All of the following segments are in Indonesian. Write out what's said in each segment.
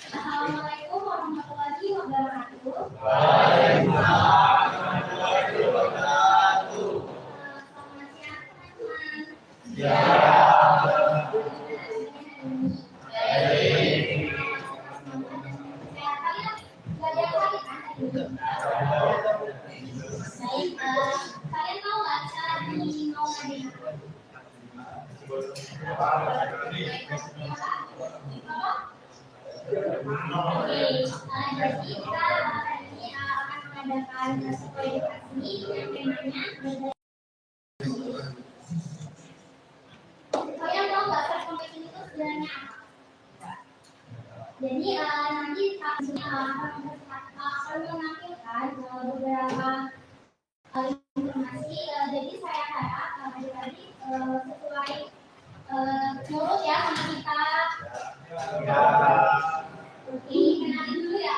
Assalamualaikum warahmatullahi wabarakatuh. Selamat siang teman-teman. Baik, kalian tahu nggak cara ini mau ngadain Oke, jadi kita hari ini akan mengadakan sebuah edukasi yang temanya kalian tahu nggak performance itu sebenarnya apa? Jadi nanti akan menampilkan beberapa informasi. Jadi saya harap adik-adik sesuai nurut ya sama kita. Oke, kenalan dulu ya.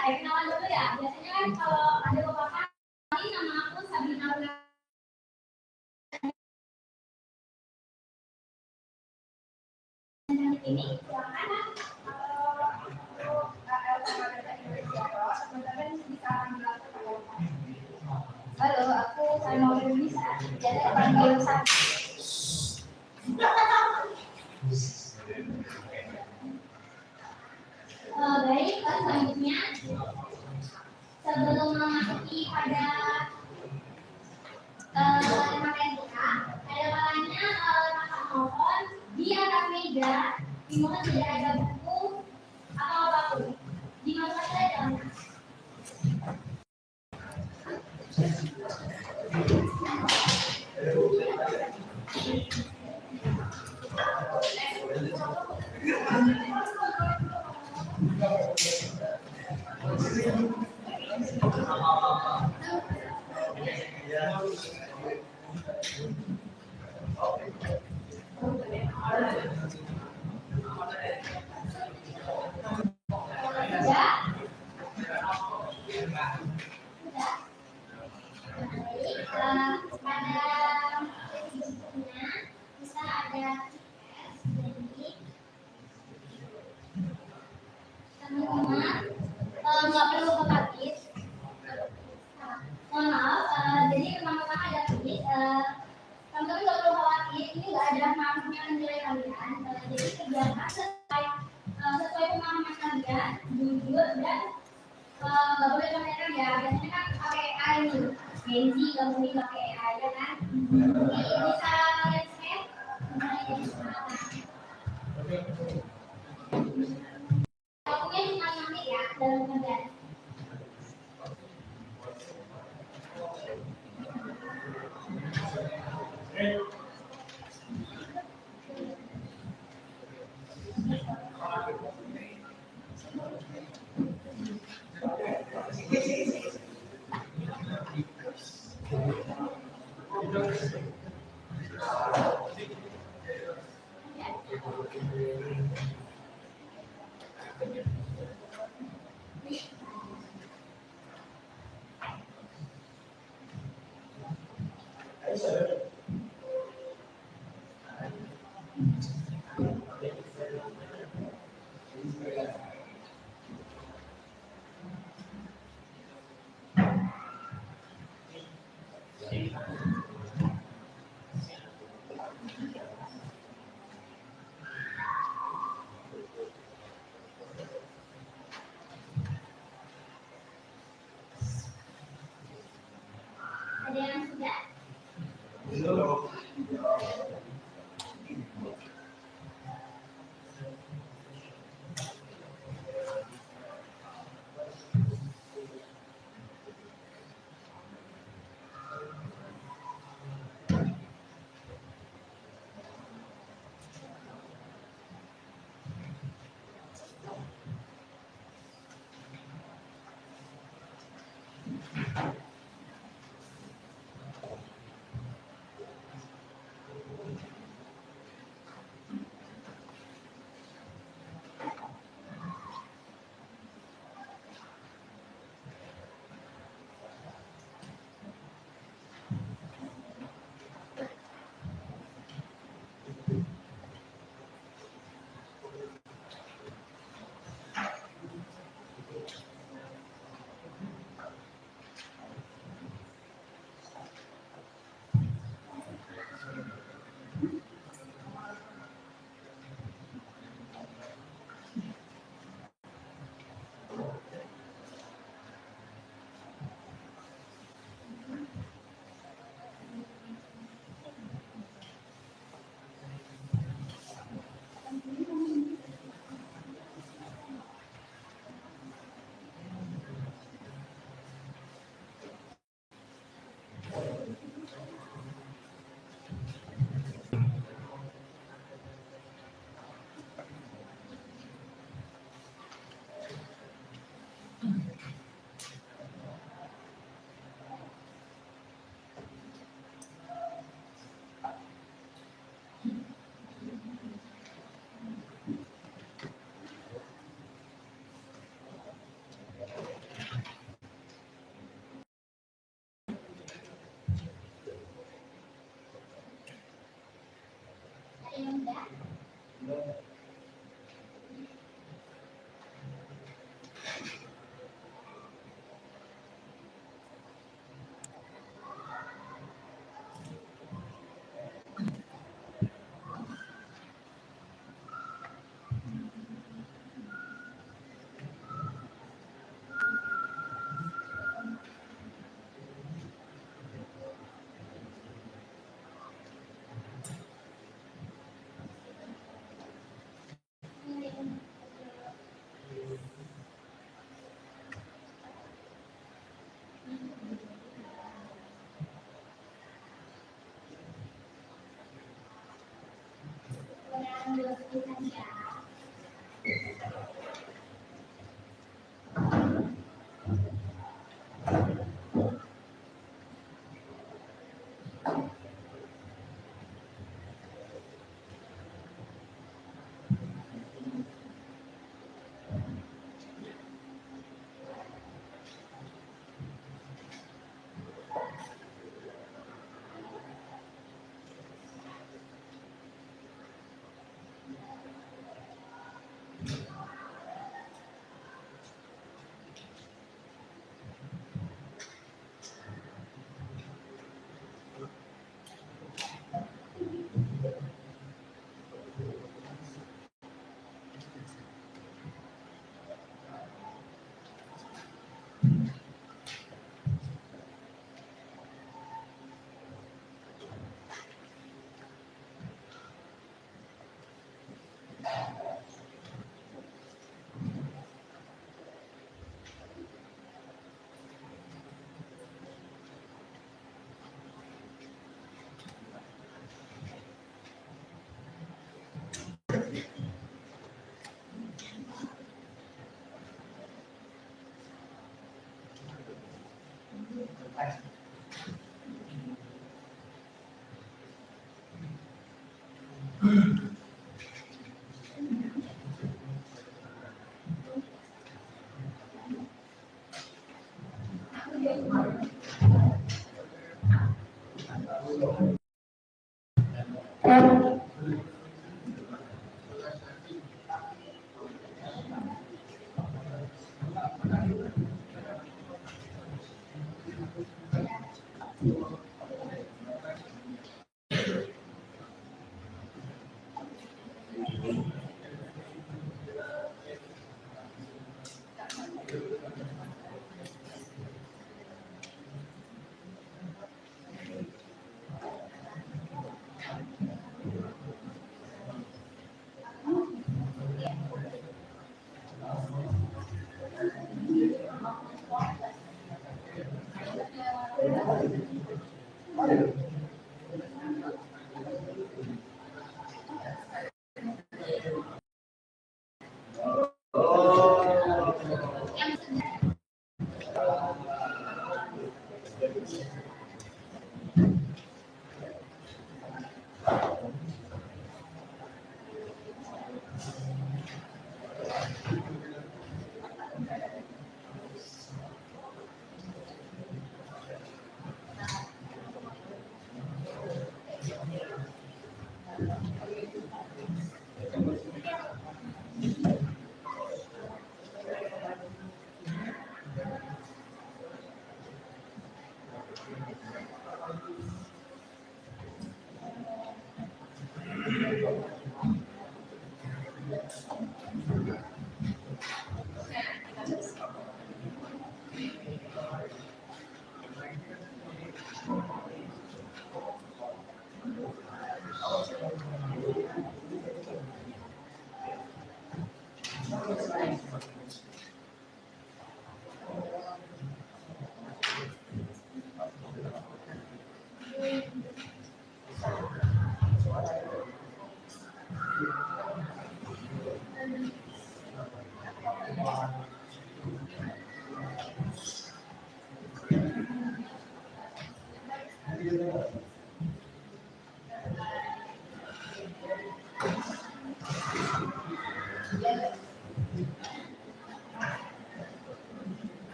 Biasanya kan kalau ada beberapa kali nama aku Sabina ini silakan. Halo, aku Salma Indonesia. Jadi panggil baik, selanjutnya sebelum memasuki pada materi kita, ada kalanya kakak mohon di atas meja dimohon tidak ada buku atau apapun, dimasukkan saja dalam tas. Nggak perlu khawatir. Mohon maaf, jadi pertama-tama ada kuis. Teman-teman nggak perlu khawatir, ini nggak ada maksudnya menilai kalian. Jadi kerjakan sesuai pemahaman kalian, jujur dan nggak boleh pakai ya. Biasanya kan pakai AI nih, Genji nggak boleh pakai AI ya kan. Jadi bisa kalian share, waktunya cuma 5 menit ya dalam kerjaan.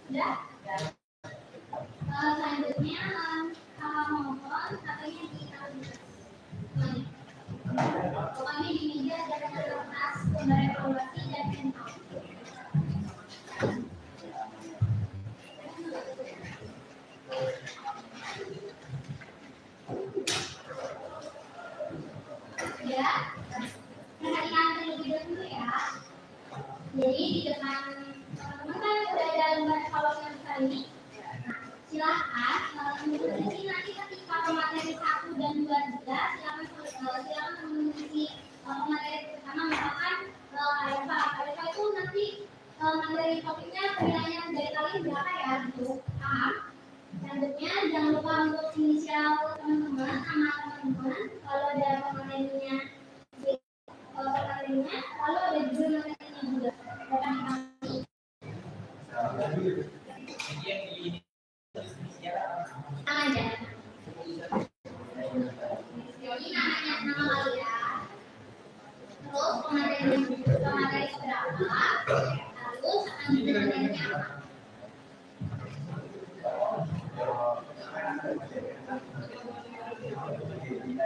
Udah? Selanjutnya mohon katanya pokoknya di meja ada kertas, gambar evaluasi dan handphone. Ya, perhatikan terlebih dahulu ya. Jadi di depan teman-teman kan udah ada lembar evaluasi yang besar ini. Silahkan mengikuti nanti ketika pemateri 1 dan 2 juga silakan mengikuti pemateri pertama misalkan AEPA itu nanti materi topiknya penilaian dari kalian berapa ya gitu paham. Selanjutnya jangan lupa untuk inisial teman-teman sama teman-teman kalau ada pematerinya lalu ada juga materinya juga aja. Jadi namanya nama kalian, terus pemateri keberapa, lalu selanjutnya materinya apa?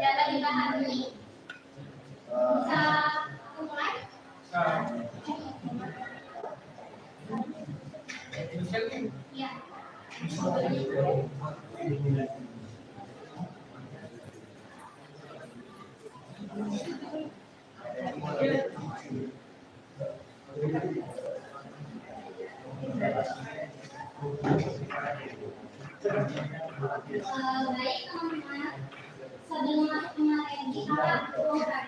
Yang tadi bahas ini bisa mulai? Ya. Baik teman-teman, sebelum masuk ke materi kita program.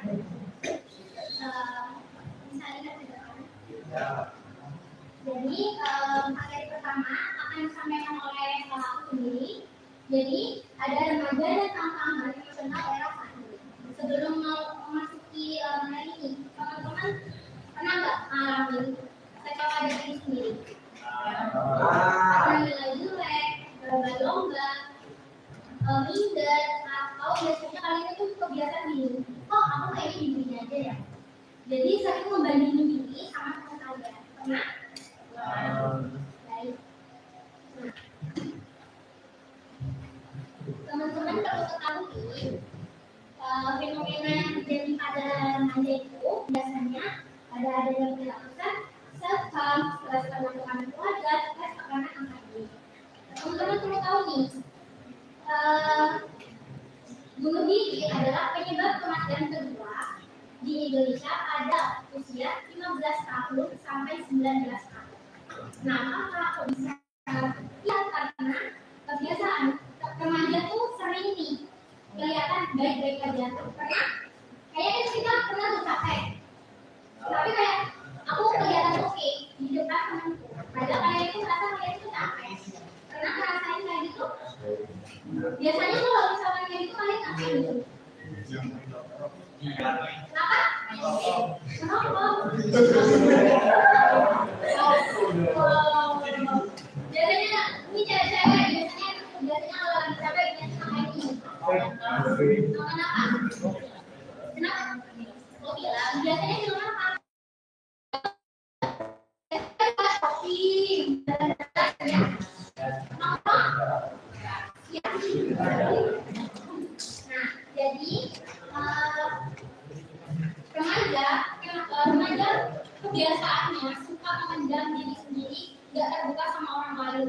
Misalnya jadi materi pertama akan disampaikan oleh aku sendiri. Jadi ada remaja dan tantangan nasional era 1. Sebelum memasuki materi ini, teman-teman pernah nggak ngalamin sekolah diri sendiri? Pernah nilai jelek, berlomba-lomba, minder, atau biasanya kalian itu kebiasaan gini, kok aku kayaknya begini aja ya. Jadi sering membandingin diri sama teman kalian. Pernah? Baik. Teman-teman perlu ketahui fenomena yang terjadi pada remaja itu biasanya ada yang tidak besar, self-harm, stres karena tekanan keluarga, stres karena angka diri. Teman-teman perlu tahu nih, bunuh diri adalah penyebab kematian kedua di Indonesia pada usia 15 tahun sampai 19 tahun. Nah, kok bisa? Ya, karena kebiasaan remaja tuh sering nih kelihatan baik-baik aja. Pernah? Kayaknya kita pernah tuh capek. Tapi kayak aku kelihatan oke di depan temanku. Padahal kayak itu merasa kayak itu capek. Pernah ngerasain kayak gitu? Biasanya kalau misalnya kayak gitu kalian ngapain gitu? Kenapa? Kenapa? Biasanya ini cewek-cewek biasanya kalau lagi capek biasanya kayak gini. Kenapa? Kenapa? Oh bilang biasanya kenapa? Nah, jadi remaja kebiasaannya suka memendam diri sendiri, nggak terbuka sama orang lain.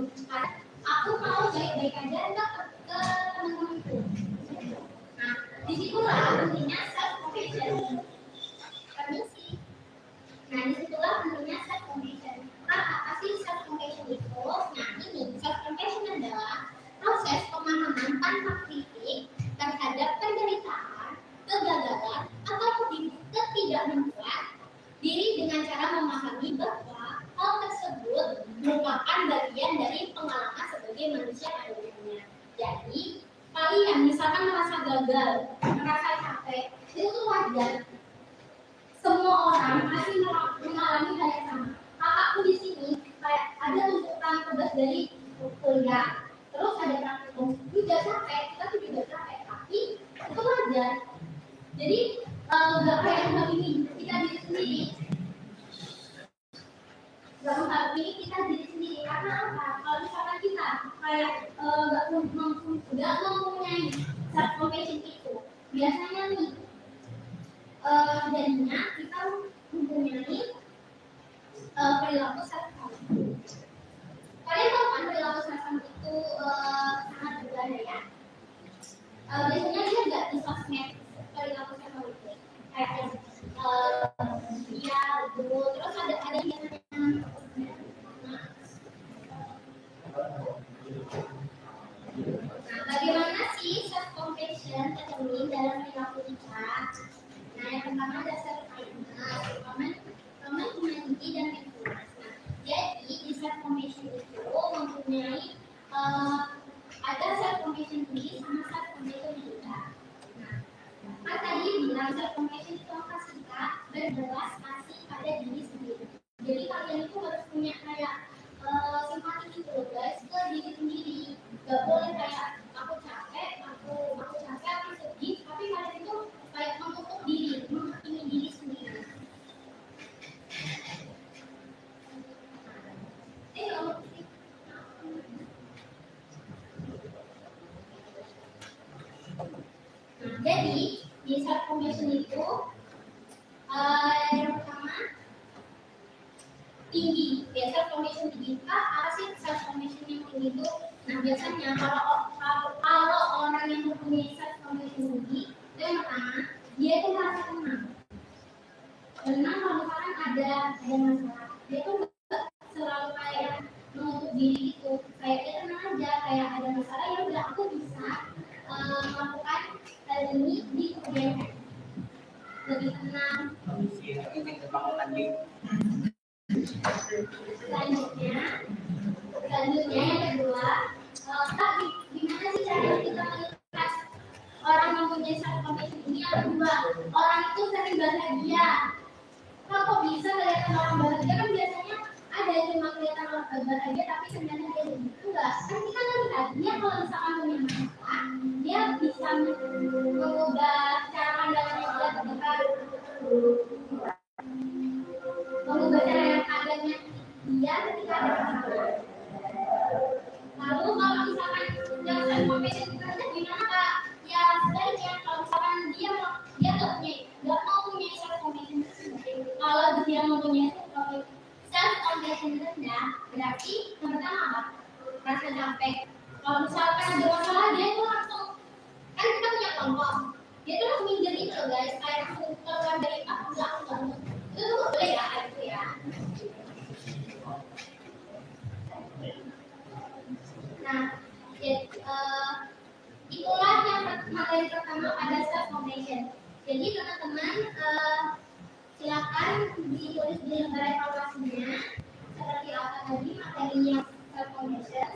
Aku mau baik-baik aja nggak ke teman-temanku. Nah, disitulah pentingnya self compassion. Permisi. Nah, disitulah pentingnya self compassion. Apa sih self compassion itu? Nah, ini self compassion adalah proses pemahaman tanpa kritik terhadap penderitaan, kegagalan, atau ketidakmampuan diri dengan cara memahami bahwa hal tersebut merupakan bagian dari pengalaman sebagai manusia pada umumnya. Jadi, kalian misalkan merasa gagal, merasa capek, itu tuh wajar. Semua orang pasti mengalami hal yang sama. Kakakku di sini kayak ada tuntutan tugas dari kuliah, terus ada praktikum, juga capek, kita tuh juga capek, tapi itu wajar. Jadi nggak kayak hal ini kita diri sendiri, nggak hal ini kita diri sendiri karena apa? kayak nggak mempunyai self compassion itu, biasanya nih jadinya kita mempunyai perilaku self harm. Kalian tahu kan perilaku self harm itu sangat berbahaya. Biasanya dia nggak di sosmed perilaku self harm itu kayak dia itu terus ada yang bagaimana sih self compassion tercermin dalam perilaku kita? Nah, yang pertama ada self kindness, common humanity dan mindfulness. Nah, jadi di self compassion itu mempunyai ada self compassion diri sama self compassion kita. Nah, tadi bilang self compassion itu apa sih Kak? Berbelas kasih pada diri sendiri. Jadi kalian itu harus punya kayak simpati gitu loh guys ke diri sendiri. Gak boleh kayak aku capek, aku sedih, tapi kalian itu kayak menutup diri, menghakimi diri sendiri. Jadi di self compassion itu yang pertama tinggi. Self compassion tinggi. Apa sih self compassion yang tinggi itu? Nah, biasanya kalau orang yang mempunyai self compassion tinggi, itu yang pertama dia itu merasa tenang. Tenang kalau misalkan ada masalah, dia tuh selalu kayak menutup diri gitu, kayak dia tenang aja, kayak ada masalah ya udah aku bisa melakukan hal ini di kemudian hari. Lebih tenang. Selanjutnya yang kedua, gimana sih cara kita melihat orang yang punya self compassion ini? Yang kedua, orang itu sering bahagia. Kok bisa kelihatan orang bahagia? Kan biasanya ada yang cuma kelihatan orang bahagia tapi sebenarnya dia begitu enggak. Kan kita lihat dia kalau misalkan punya masalah, dia bisa mengubah cara pandangannya dia terdekat, mengubah cara pandangnya dia ketika ada masalah. Lalu kalau misalkan yang self compassion itu gimana Kak? Ya sebaliknya kalau misalkan dia nggak mau punya self compassion, kalau dia mau punya self compassion rendah, berarti yang pertama apa? Rasa capek. Kalau misalkan ada masalah dia tuh langsung, kan kita punya kelompok, dia tuh langsung minder gitu loh guys, kayak langsung keluar dari aku banget. Itu tuh nggak boleh ya kayak gitu ya. Nah, itulah yang materi pertama pada self compassion. Jadi teman-teman silakan ditulis di lembar evaluasinya seperti apa tadi materinya self compassion.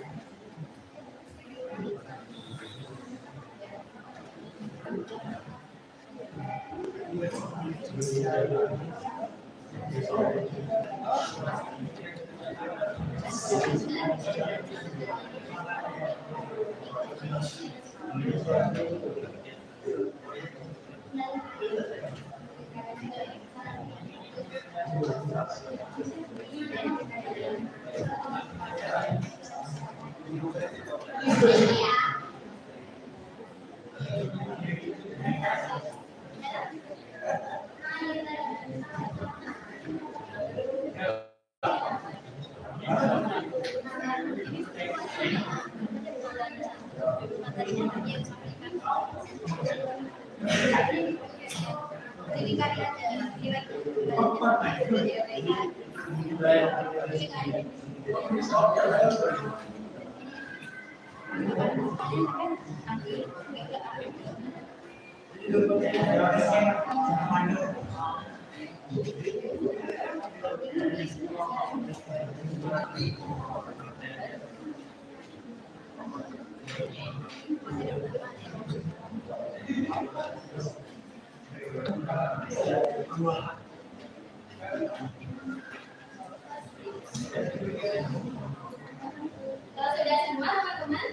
Kalau sudah semua teman-teman,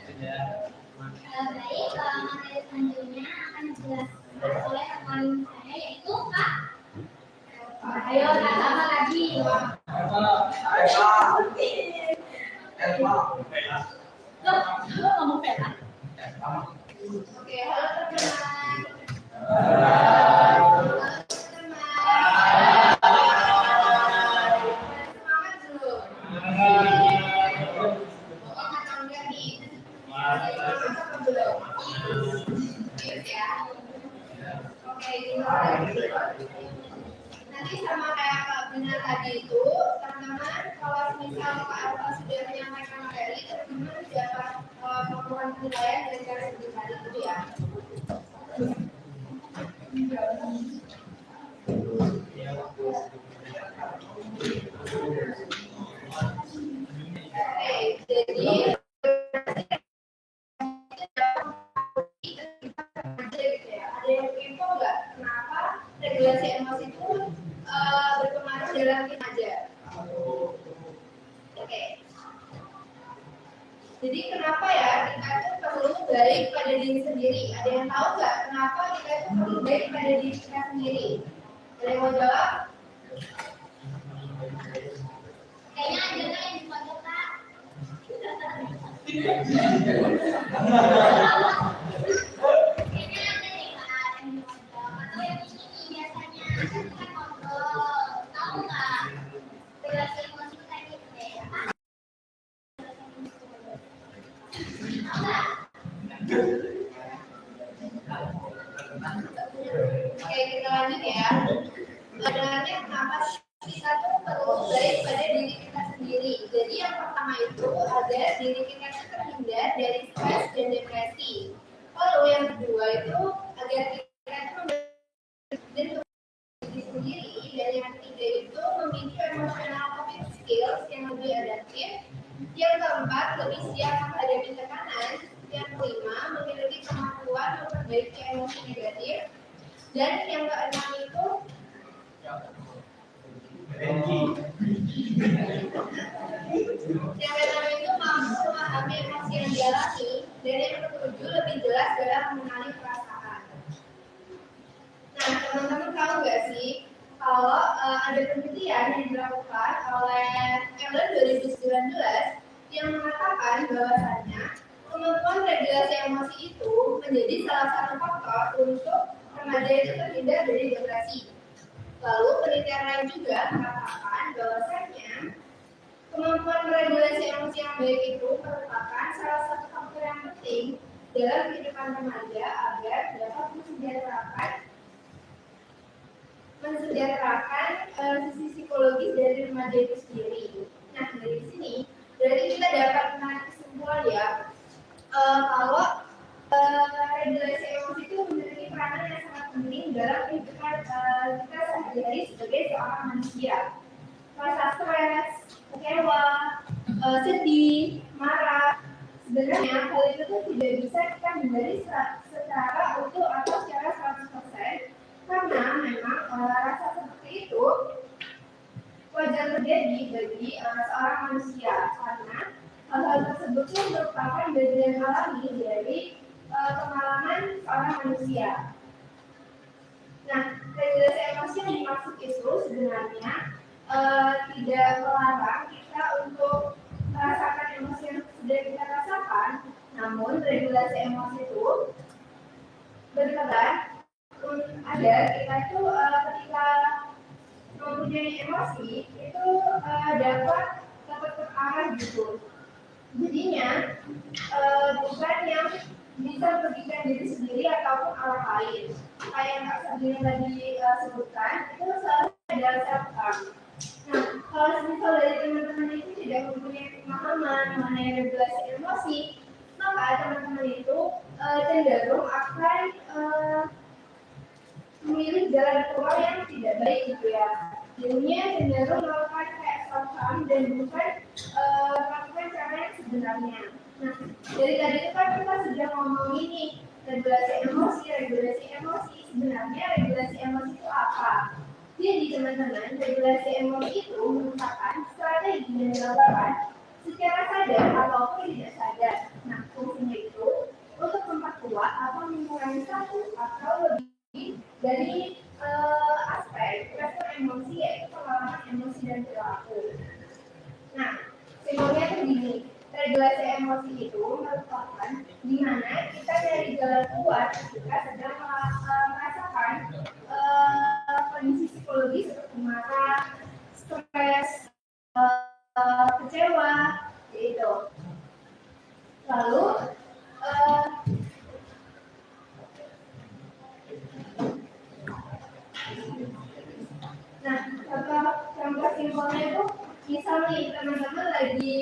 baik, materi selanjutnya akan dijelaskan oleh teman saya yaitu Kak. Ayo sama lagi. Lo ngomong peta. Oke, halo teman-teman. Semangat dulu. Semangat enggak nih? Semangat apa belum? Ya. Oke, nanti sama kayak Kak Benar tadi itu, teman-teman kalau misal Kak Alfa sudah menyampaikan materi, teman-teman dapat melakukan penilaian dari cara tadi itu ya. Oke, jadi ada yang info nggak kenapa regulasi emosi itu berpengaruh dalam kinerja? Oke. Jadi kenapa ya kita itu perlu baik pada diri sendiri? Ada yang tahu nggak kenapa kita itu perlu baik pada diri kita sendiri? Ada yang mau jawab? Kayaknya ada yang dipanggil Kak. Oke, kita lanjut ya. Sebenarnya kenapa kita tuh perlu baik pada diri kita sendiri. Jadi yang pertama itu agar diri kita terhindar dari stres dan depresi. Lalu yang kedua itu agar kita itu diri sendiri, dan yang ketiga itu memiliki emotional coping skills yang lebih adaptif. Yang keempat lebih siap menghadapi tekanan. Yang kelima memiliki kemampuan memperbaiki emosi negatif. Dan yang keenam itu mampu memahami emosi yang dialami. Dan yang ketujuh lebih jelas dalam mengenali perasaan. Nah, teman-teman tahu nggak sih kalau ada penelitian yang dilakukan oleh Ellen 2019 yang mengatakan bahwasannya kemampuan regulasi emosi itu menjadi salah satu faktor untuk remaja itu terhindar dari depresi. Lalu penelitian lain juga mengatakan bahwasannya kemampuan meregulasi emosi yang baik itu merupakan salah satu faktor yang penting dalam kehidupan remaja agar dapat mensejahterakan sisi psikologis dari remaja itu sendiri. Nah, dari sini berarti kita dapat menarik kesimpulan ya kalau regulasi emosi itu memiliki peranan yang sangat penting dalam kehidupan kita sehari-hari sebagai seorang manusia. Rasa stres, kecewa, sedih, marah, sebenarnya hal itu tuh tidak bisa kita hindari secara utuh atau secara 100%, karena memang rasa seperti itu wajar terjadi bagi seorang manusia, karena hal-hal tersebut merupakan bagian alami dari pengalaman seorang manusia. Nah, regulasi emosi yang dimaksud itu sebenarnya tidak melarang kita untuk merasakan emosi yang sudah kita rasakan, namun regulasi emosi itu berperan agar kita itu ketika mempunyai emosi itu dapat terarah gitu. Jadinya bukan yang bisa merugikan diri sendiri ataupun orang lain. Kayak yang Kak Sabrina tadi sebutkan, itu selalu ada self harm. Nah, kalau misalnya dari teman-teman itu tidak mempunyai pemahaman mengenai regulasi emosi, maka teman-teman itu cenderung akan memilih jalan keluar yang tidak baik gitu ya. Jadinya cenderung melakukan kayak self harm dan bukan melakukan cara yang sebenarnya. Nah, dari tadi itu kan kita sudah ngomong ini regulasi emosi. Sebenarnya regulasi emosi itu apa? Jadi teman-teman, regulasi emosi itu merupakan strategi yang dilakukan secara sadar ataupun tidak sadar. Nah, fungsinya itu untuk memperkuat atau mengurangi satu atau lebih dari aspek respon emosi, yaitu pengalaman emosi dan perilaku. Nah, simbolnya itu gini. regulasi emosi itu merupakan di mana kita dari jalan keluar ketika sedang merasakan kondisi psikologis seperti marah, stres, kecewa, gitu. Lalu nah, contoh simpelnya itu misal nih teman-teman lagi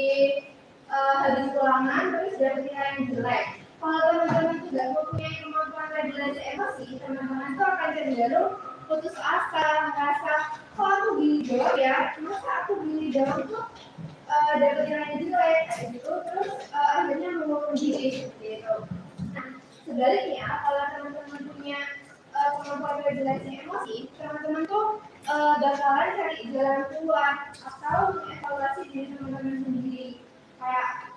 habis ulangan terus dapet nilai yang jelek. Kalau teman-teman tidak mempunyai kemampuan regulasi emosi, teman-teman itu akan cenderung putus asa, merasa kok aku gini jawab ya, masa aku gini jawab tuh dapet nilai yang jelek kayak gitu, terus akhirnya mengurung diri gitu. Nah, sebaliknya kalau teman-teman punya kemampuan regulasi emosi, teman-teman tuh bakalan cari jalan keluar atau mengevaluasi diri teman-teman sendiri. Kayak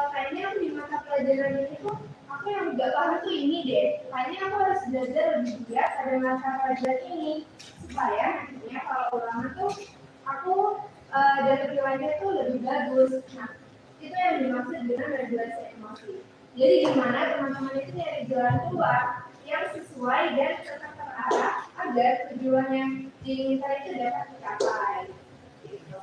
kayaknya aku di mata pelajaran ini tuh aku yang nggak paham tuh ini deh. Kayaknya aku harus belajar lebih giat pada mata pelajaran ini supaya nantinya kalau ulangan tuh aku dapat nilainya tuh lebih bagus. Nah, itu yang dimaksud dengan regulasi emosi. Jadi gimana teman-teman itu nyari jalan keluar yang sesuai dan tetap terarah agar tujuan yang diinginkan itu dapat tercapai. Gitu.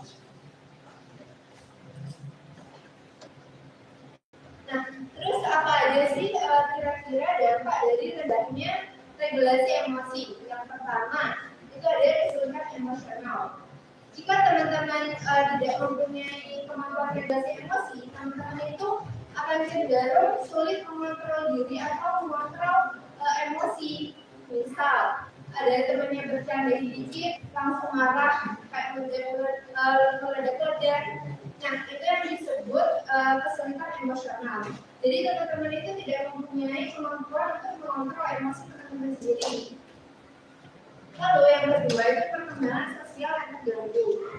Nah, terus apa aja sih kira-kira dampak dari rendahnya regulasi emosi? Yang pertama, itu ada kesulitan emosional. Jika teman-teman tidak mempunyai kemampuan regulasi emosi, teman-teman itu akan cenderung sulit mengontrol diri atau mengontrol emosi. Misal, ada temannya bercanda dikit, langsung marah, kayak meledak-ledak. Nah, itu yang disebut kesulitan emosional. Jadi teman-teman itu tidak mempunyai kemampuan untuk mengontrol emosi teman-teman sendiri. Lalu yang kedua itu perkembangan sosial yang terganggu.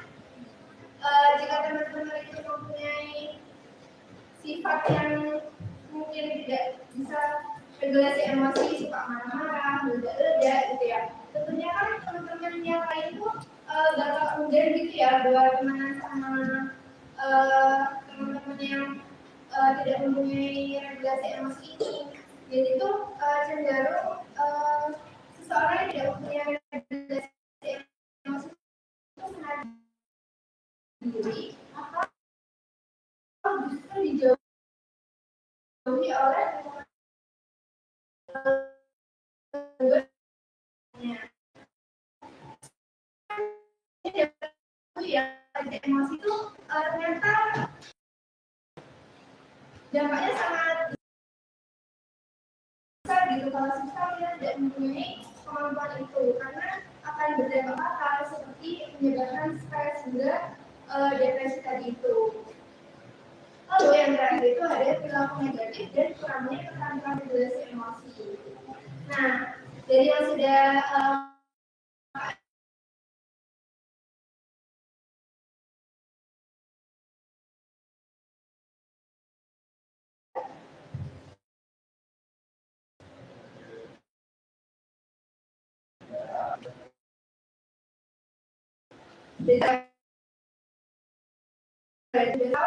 Jika teman-teman itu mempunyai sifat yang mungkin tidak bisa regulasi emosi, suka marah-marah, meledak-ledak gitu ya. Tentunya kan teman-teman yang lain itu bakal enggan gitu ya buat temenan sama teman-teman yang tidak mempunyai regulasi emosi ini. Jadi itu cenderung seseorang yang tidak mempunyai regulasi emosi itu menarik diri atau justru dijauhi oleh ya emosi itu ternyata dampaknya sangat besar gitu kalau kita tidak mempunyai kemampuan itu karena akan berdampak fatal seperti menyebabkan stres hingga depresi tadi itu. Lalu yang terakhir itu ada perilaku negatif dan kurangnya keterampilan regulasi emosi. Nah, dari yang sudah tahu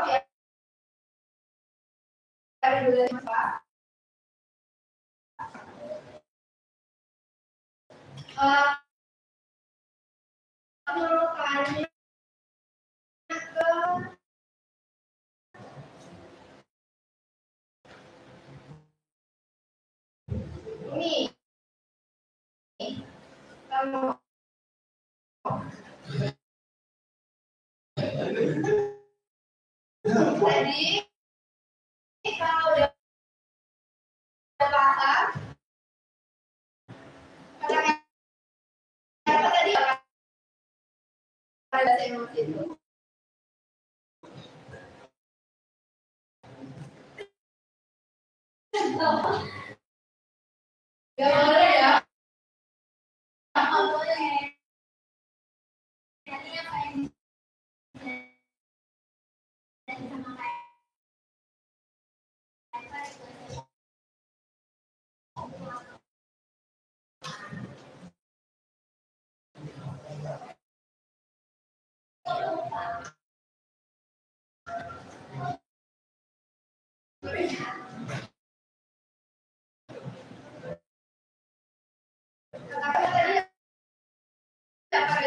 ya regulasi apa? Penolakannya ke ini kalau tadi kalau udah paham kata apa tadi ada emosi itu nggak boleh ya nggak boleh ini apa yang sama kayak Apa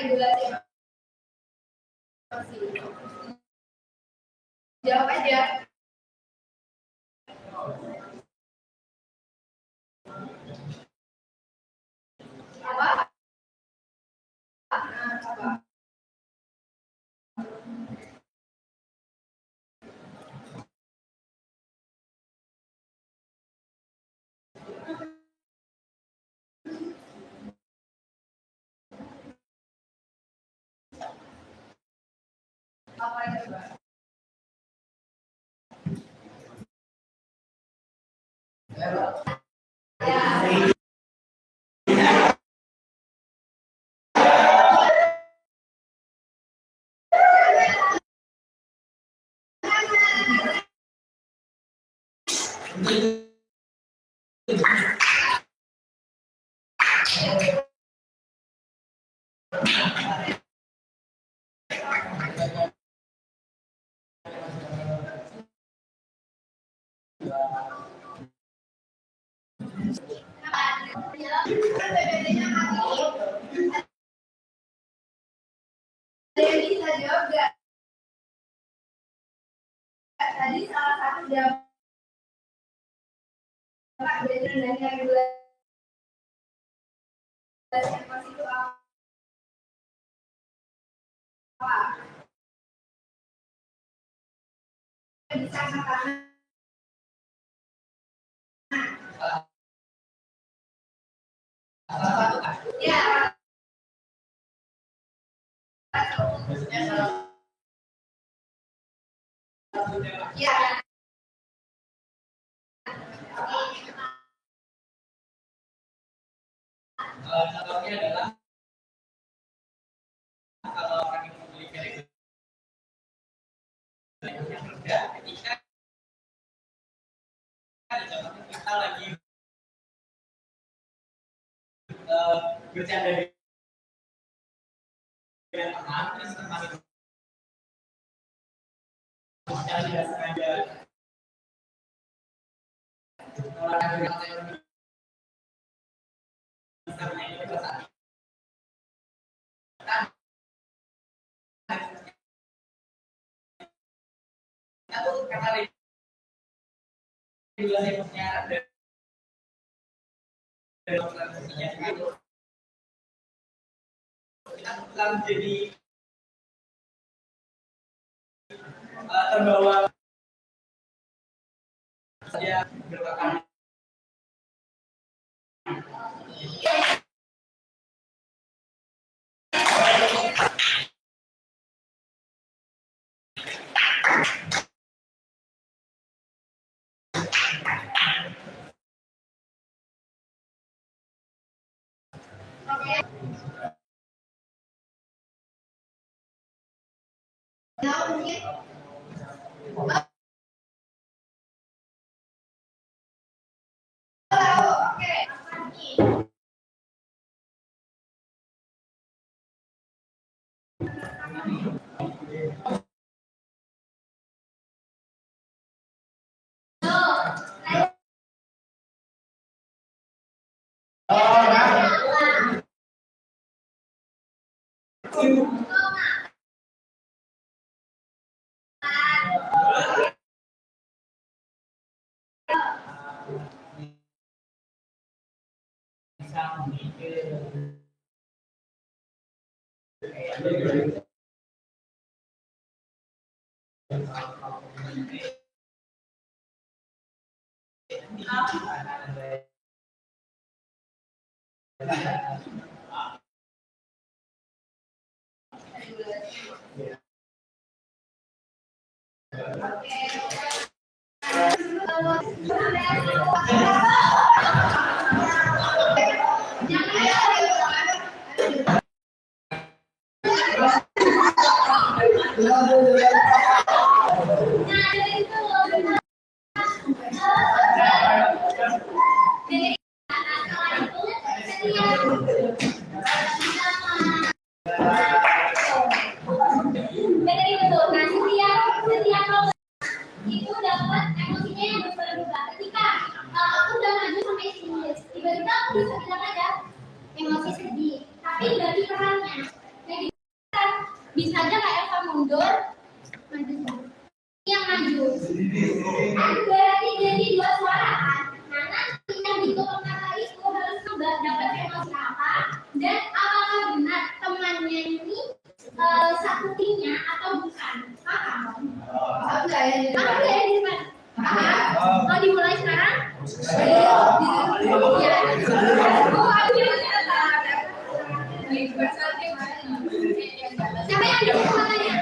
regulasi? Jawab aja. Apa? Apa? Apa itu? Ya. Bisa jawab nggak? Tadi salah satu jawab dari regulasi itu apa? Bisa katakan ya. Ya. Contohnya adalah kalau orang yang memiliki regulasi yang rendah, ketika kita lagi bercanda dengan teman, terus teman itu secara tidak sengaja orang yang bisa menyanyi bahasa kita tuh karena regulasi penyiaran dan transmisinya itu kita lalu jadi terbawa saja berkata bisa memikir itu dapat emosinya tiba-tiba aku bisa bilang aja emosi sedih, tapi bagi perannya kayak gitu kan bisa aja kayak Eva mundur maju yang maju kan berarti jadi dua suara kan. Nah nanti yang ditutup kata itu harus dapat emosi apa dan apakah benar temannya ini satu timnya atau bukan. Paham? Aku ya di depan. Mau dimulai sekarang? Iya. Oh, aku yang siapa yang bisa matanya?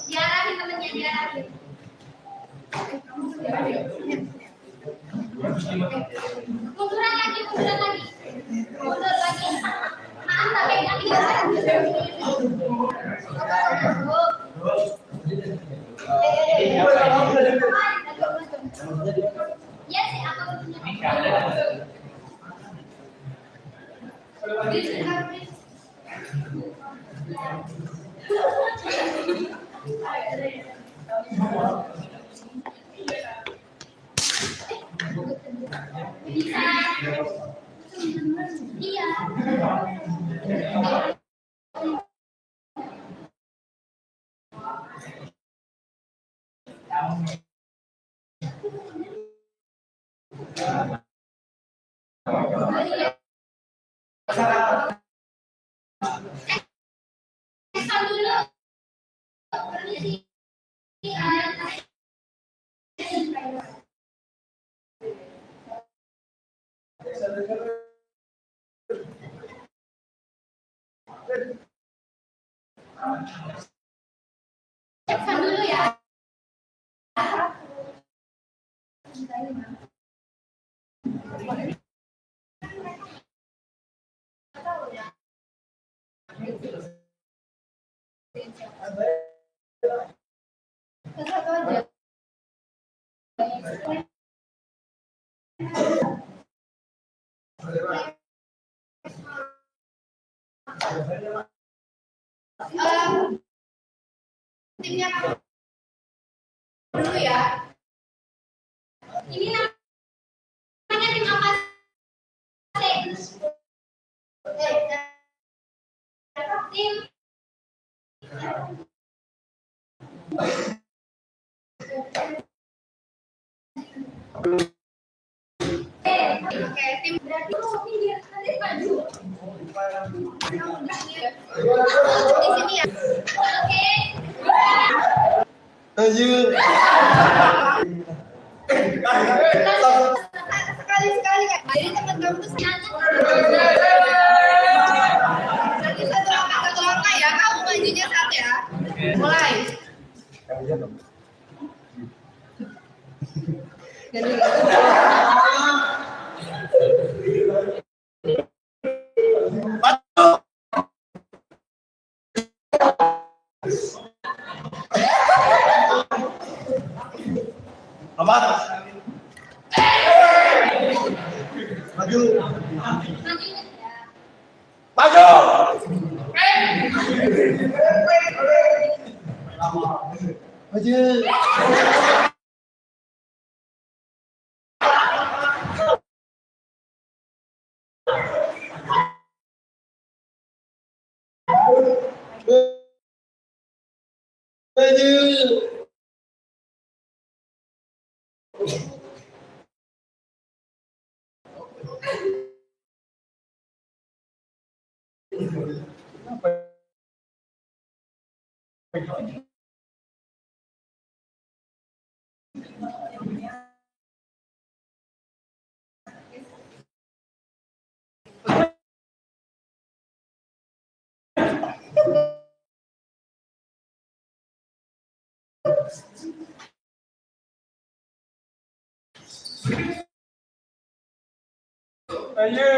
Diarahin temennya, diarahin. Munduran lagi, munduran lagi. Mundur lagi. Maaf, tapi nggak bisa. Ya sih, aku bisa. Iya. Cekkan dulu ya. Timnya dulu ya. Ini namanya tim apa sih? Tim Oke, tim berarti minggir nanti maju. Di sini ya. Oke. Lanjut. Sekali-sekali kan. Jadi teman kamu tuh nanti satu langkah ya. Kamu majunya satu ya. Mulai. Apa? Maju. Maju. Maju. Maju. Ayo.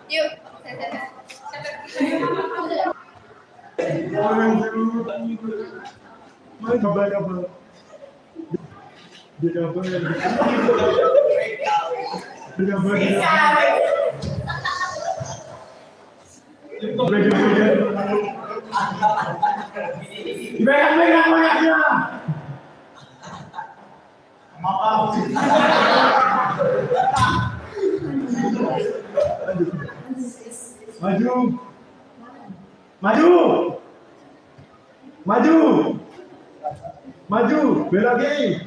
Yuk. Dipegang-pegang banyaknya. Maju. Maju. Maju. Maju. Bela lagi.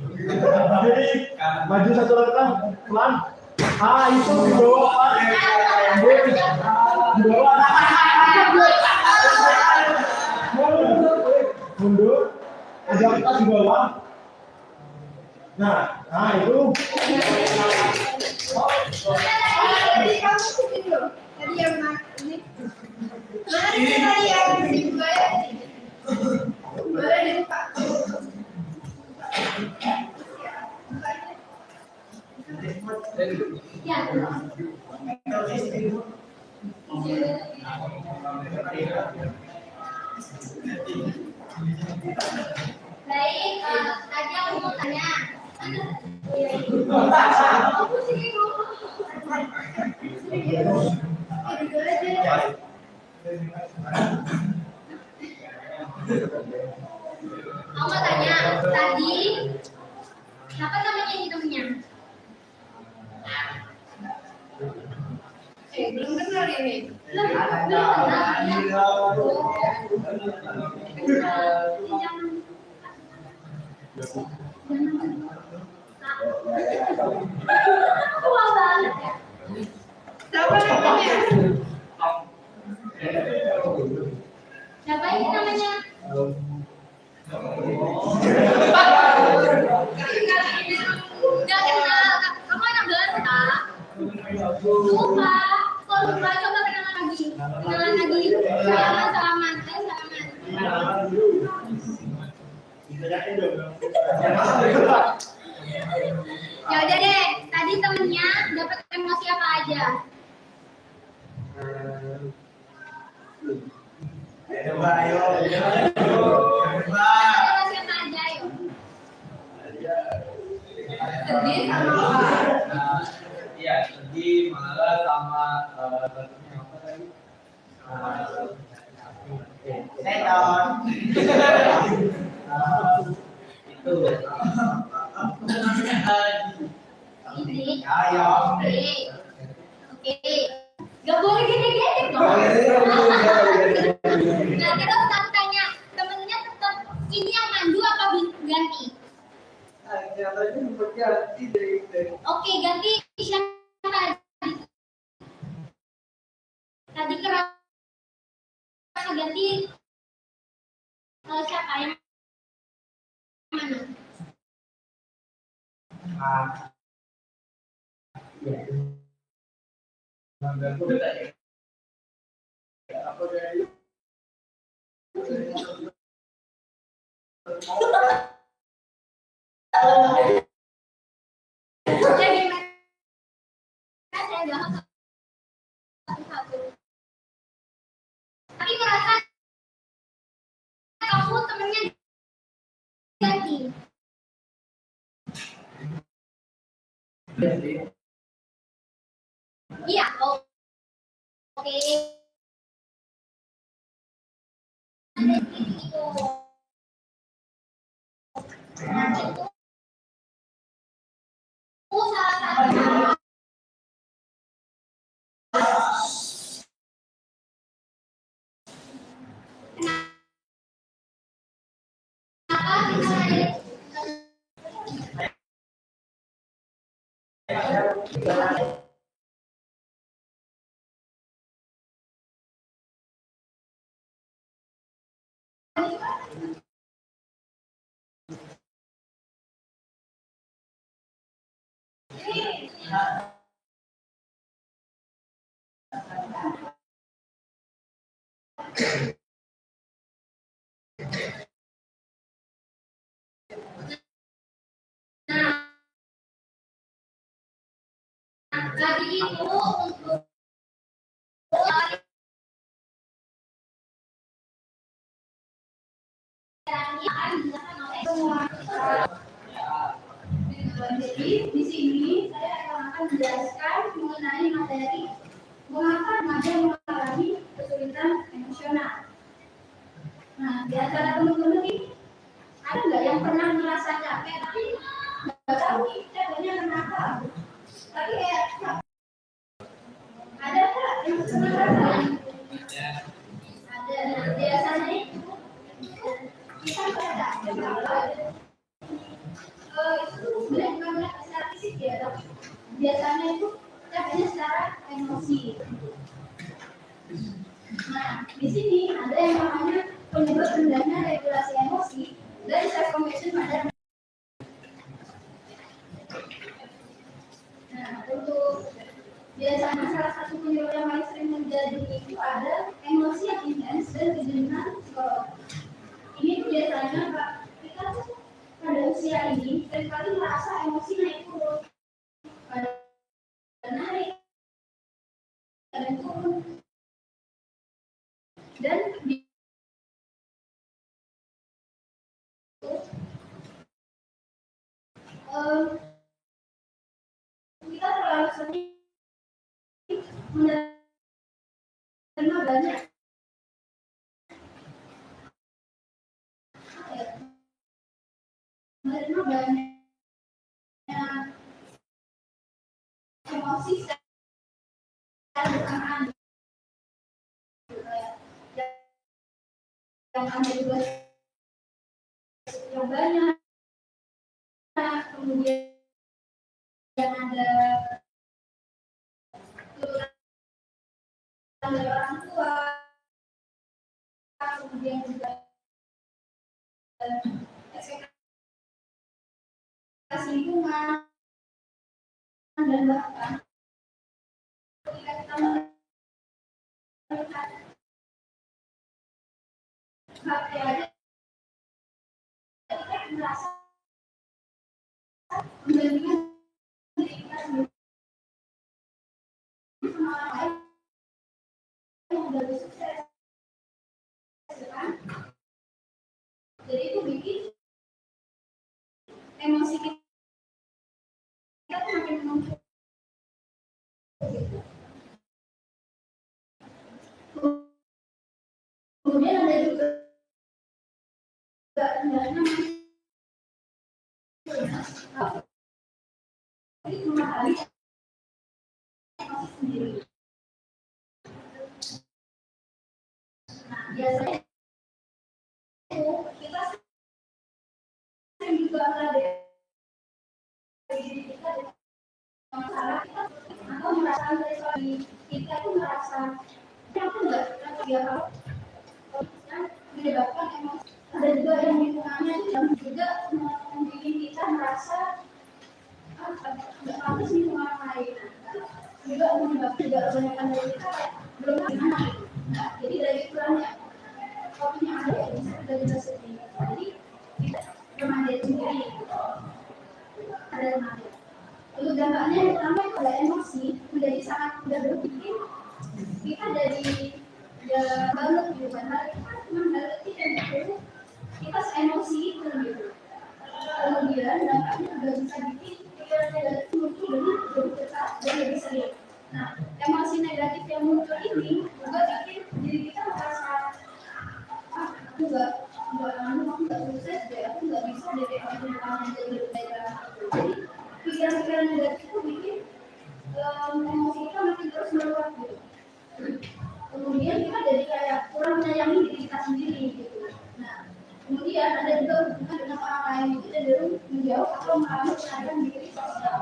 Jadi maju satu langkah pelan. Ah, itu di bawah. Di bawah. Mundur. Yang atas di bawah. Nah itu. Tadi kamu bikin loh. Tadi yang ini. Mana tadi yang boleh? Boleh dibuka. Ya. Baik, tadi aku mau tanya. Aku sih Aku mau tanya tadi siapa namanya ini temennya? Belum kenal ini. Belum Tua banget ya. Siapa namanya? Siapa ini namanya? Gak kenal. Kamu anak Belanda. Lupa. Kalau lupa coba kenalan lagi. Kenalan lagi. Salaman. Ayo salaman. Ya udah deh. Tadi temennya dapat emosi apa aja? Sedih sama apa? Iya, sedih, marah sama satunya apa tadi? Setan. Itu. Ini. Ayo. Oke. Gak boleh gede-gede dong. Nah, kita tetap tanya temennya tetap ini yang mandu apa ganti? Oke, ganti siapa tadi? Tadi kerasa ganti siapa yang mana? Jadi saya bilang satu. Tapi merasa kamu temennya ganti. Iya, oke. Salah satu. Jadi itu untuk jadi di sini saya akan menjelaskan mengenai materi mengapa remaja mengalami kesulitan emosional. Nah, di antara teman-teman ini ada nggak yang pernah merasa capek tapi nggak tahu nih capeknya kenapa? Tapi kayak ada nggak yang pernah merasakan? Ada. Biasanya itu kita pada itu sebenarnya secara fisik ya, tapi biasanya itu capeknya secara emosi. Nah, di sini ada yang namanya penyebab rendahnya regulasi emosi dari dan kita terlalu sering menerima banyak menerima banyak emosi secara bersamaan yang ada juga yang banyak, kemudian yang ada tuntutan dari orang tua, kemudian juga ekspektasi lingkungan, dan bahkan ketika kita melihat hal yang kita merasa membandingkan diri kita sendiri sama orang lain yang udah lebih sukses, kan? Jadi itu bikin emosi kita tuh makin menumpuk. Kemudian ada juga kendalanya ini memahami emosi sendiri. Nah, biasanya itu kita sering juga ada diri kita masalah kita atau merasa dari suami kita itu merasa aku nggak ya kalau menyebabkan emosi. Ada juga yang lingkungannya itu yang juga membuat kita merasa nggak pantas nih sama orang lain, juga menyebabkan juga kebanyakan dari kita belum gimana. Nah, jadi dari ukurannya kopinya ada ya bisa kita juga sendiri, jadi kita remaja sendiri ada remaja. Untuk dampaknya yang pertama itu ada emosi menjadi sangat mudah berpikir. Kita dari banget gitu kan, hal itu kan cuma hal kecil yang gitu kita emosi itu gitu. Kemudian dampaknya juga bisa bikin pikiran negatif muncul dengan lebih cepat dan lebih sering. Nah, emosi negatif yang muncul ini juga bikin diri kita merasa aku nggak sukses deh, aku nggak bisa deh aku jadi lebih baik dalam aku. Jadi pikiran-pikiran negatif itu bikin emosi kita makin terus meluap gitu. Kemudian kita jadi kayak kurang menyayangi diri kita sendiri gitu. Nah, kemudian ada juga hubungan dengan orang lain itu cenderung menjauh atau mengalami penarikan diri sosial.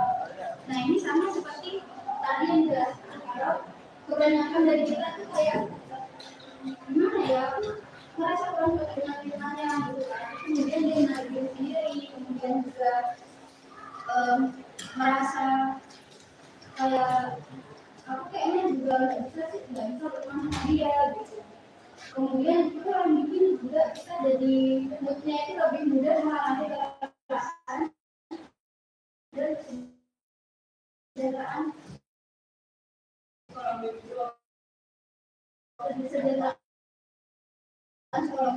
Nah, ini sama seperti tadi yang dijelaskan kalau kebanyakan dari kita tuh kayak gimana ya, merasa kurang cocok dengan lingkungannya gitu kan. Kemudian dia menarik diri sendiri, kemudian juga merasa kayak aku kayaknya juga nggak bisa berteman sama dia gitu. Kemudian itu yang bikin juga kita jadi moodnya itu lebih mudah mengalami kekerasan dan kesejahteraan kesejahteraan sekolah.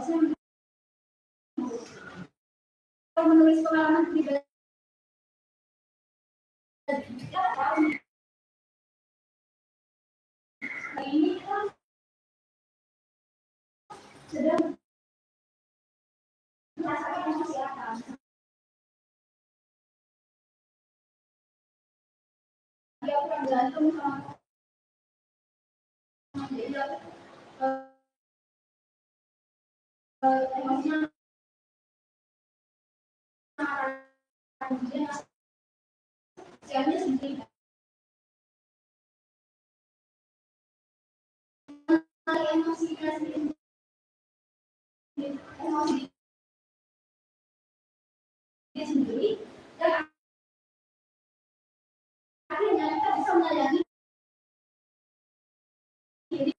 Kalau menulis pengalaman pribadi kita tahu ini kan sedang merasakan emosi apa. Dia kurang gantung sama dia emosinya kemudian siapnya sendiri. Emosinya sendiri, emosi dia sendiri, dan akhirnya kita bisa menyayangi diri.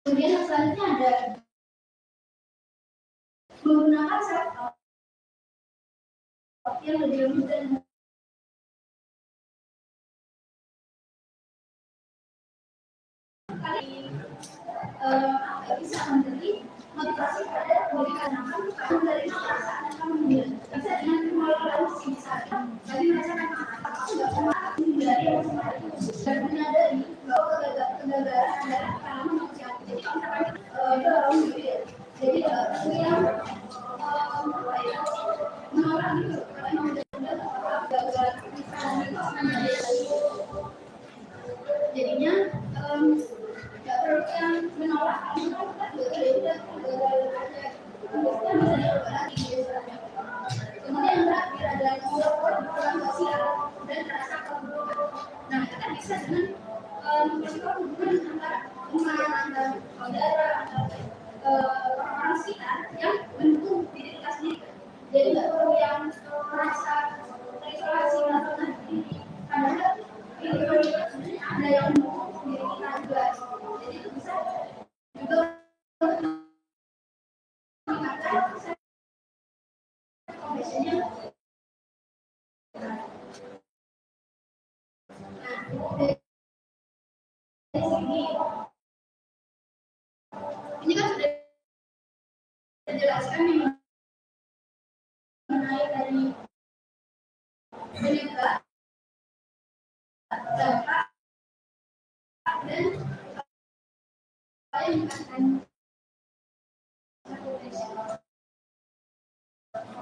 Kemudian yang selanjutnya ada menggunakan self talk yang lebih mudah bisa menjadi motivasi pada diri kamu dari perasaan yang kamu miliki. Bisa dengan melalui misalnya bagi mereka yang aku nggak pernah menghindari yang semacam itu dan menyadari bahwa kegagalan adalah pengalaman manusia. Jadi kalau misalkan itu harus jadi aku yang apa ya menolak itu karena gagal misalnya itu akan menjadi jadinya nggak perlu yang menolak itu kan kita juga udah aja bisa diubah lagi biasanya. Kemudian terakhir ada orang nggak siap dan rasa kebutuhan. Nah kita bisa dengan memperkuat hubungan antara teman, antara saudara, antara orang-orang sekitar yang mendukung diri kita sendiri. Jadi nggak perlu yang merasa terisolasi atau nanti padahal ini sebenarnya ada yang mendukung diri kita juga. Jadi itu bisa juga meningkatkan biasanya. Nah, dari sini ini kan sudah dijelaskan mengenai dari penyebab dampak dan apa yang akan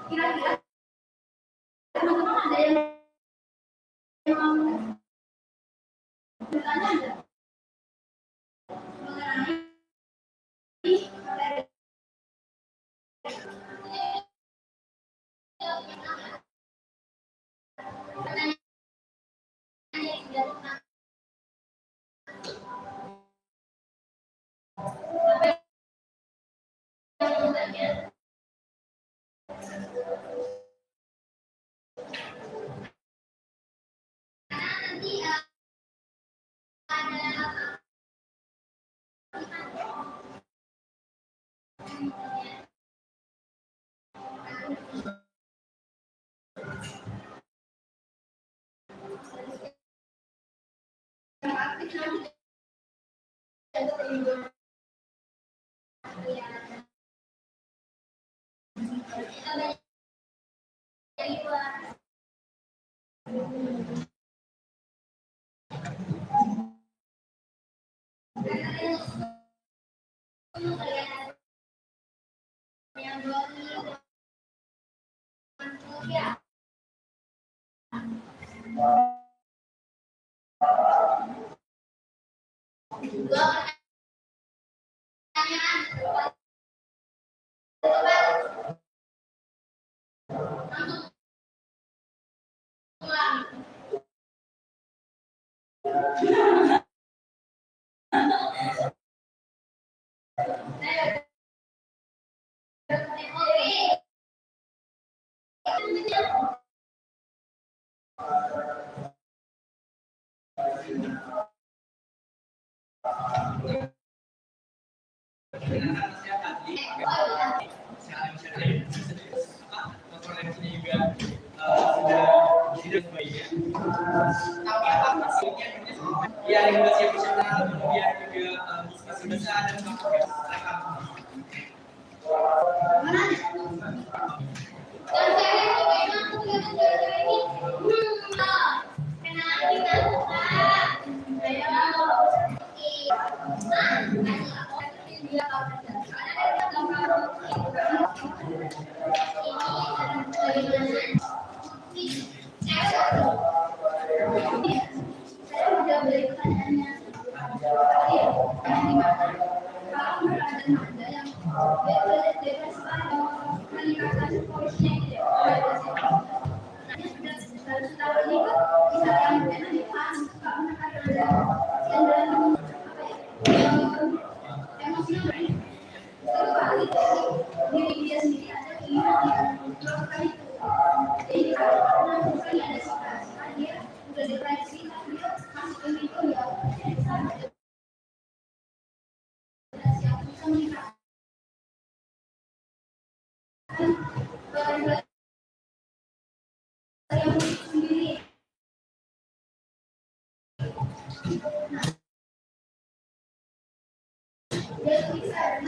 kira-kira teman-teman ada yang mau bertanya nggak mengenai materi pertanyaan yang sudah apa yang bertanya. Nanti ada ya. Dua pertanyaan. Ya, regulasi personal, kemudian juga diskusi besar dan silakan. Dan saya juga emang aku juga cewek ini kenal kita saya dia saya udah beri pertanyaannya kalau ada yang depresi meningkatkan polisinya gitu ya harus tahu ini bisa yang benar di pas kalau ada yang dalam emosinya itu balik diri dia sendiri ada keinginan melakukan itu jadi karena misalnya ada situasi dia udah depresi tapi dia masih ingin itu ya siap bisa meningkatkan yang sendiri. Dia bisa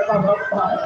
Bapak.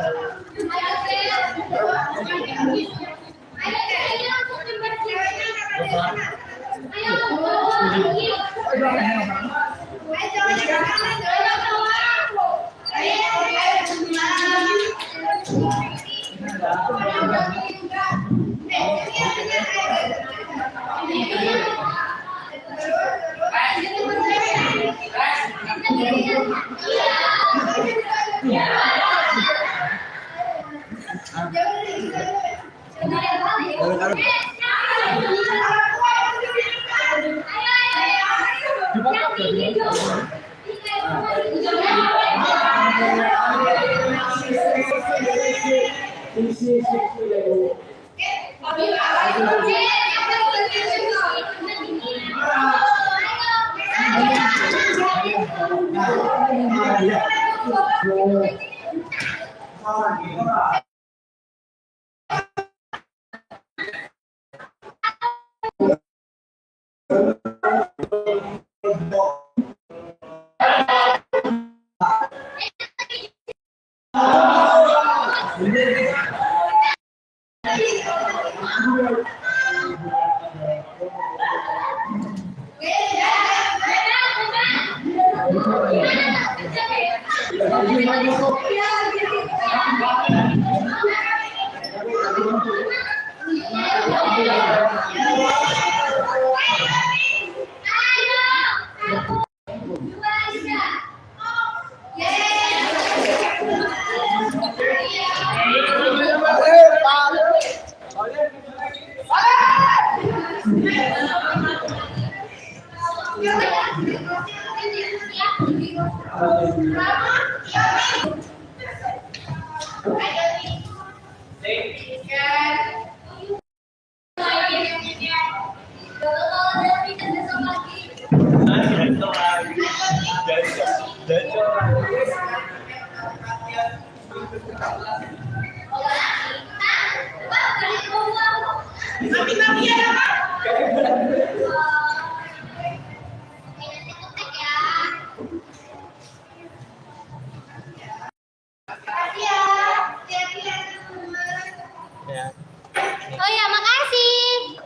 Oh ya, makasih.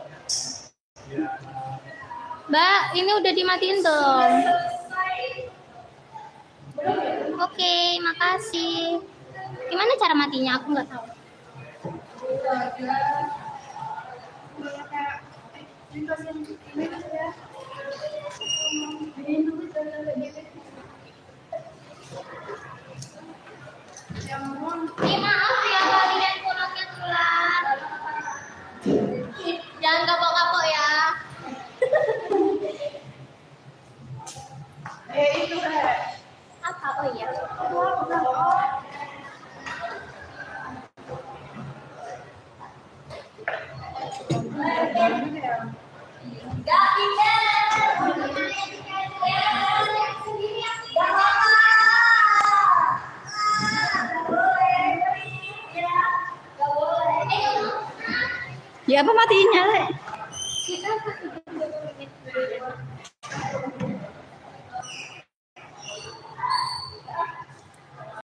Mbak, ini udah dimatiin dong. Oke, makasih. Gimana cara matinya? Aku nggak tahu. Maaf ya, kalian kulaknya keluar. Jangan kapok-kapok ya. Apa? Oh iya. Gak pindah. Ya apa matiinnya, Le?